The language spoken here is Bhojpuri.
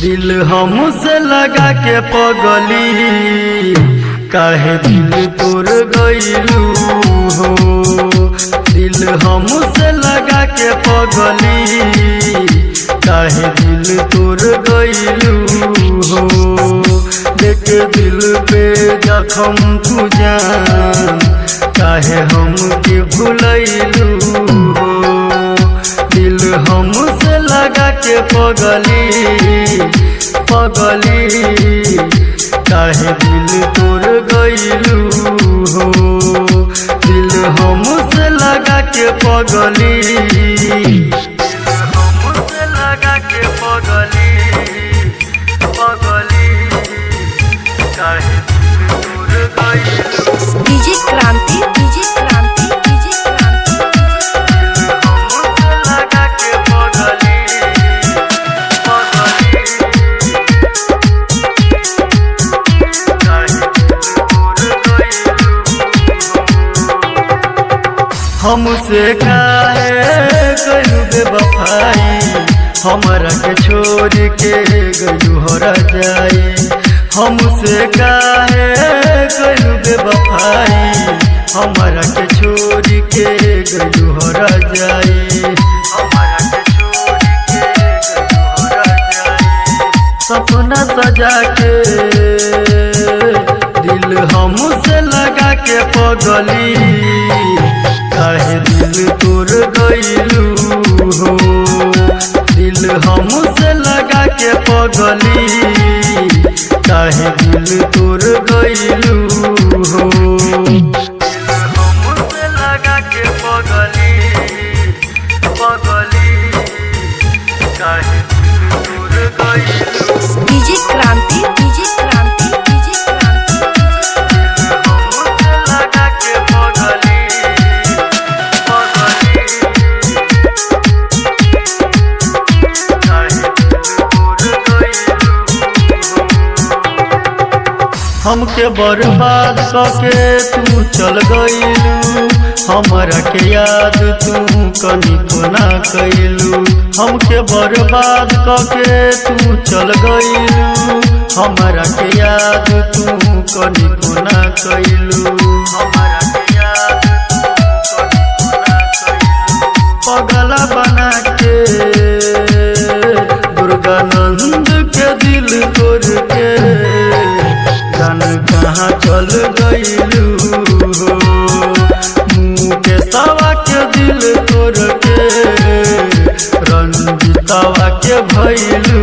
दिल हमसे लगा के पगली काहे दिल तोड़ गइलू हो। दिल हमसे लगा के पगली काहे दिल तोड़ गइलू हो। देख दिल पे जख्म तू जान काहे हमके भुलैलू हो। दिल हमसे लगा के पगली काहे दिल तोड़ गइलू हो। दिल हमसे लगा के पगली हमसे लगा के पगली काहे दिल तोड़ गइलू। डीजे क्रांति हमसे काहे गइलू बेवफाई हमरा के छोड़ के गइलू हरा जाई। हमसे काहे गइलू बेवफाई हमरा के छोड़ के गइलू हरा जाई। हमरा के छोड़ के गइलू हरा जाई। सपना सजा के दिल हमसे लगा के पगली काहे दिल तोड़ गइलू हो। दिल हमसे लगा के पगली काहे दिल तोड़ गइलू हो। दिल हमसे लगा के पगली काहे दिल तोड़ गइलू। डीजे क्रांति हमके बर्बाद करके तू चल गइलू। हमरा के याद तू कनिको ना कइलू। हमके बर्बाद करके तू चल गइलू। हमरा के याद तू कनिको ना कइलू। हमरा के याद तू कनिको ना कइलू। पगला बना के दुर्गानंद के दिल तोड़ के कहाँ चल गइलू हो। मुँह सवा के दिल तोड़ के रंजितवा के भइलू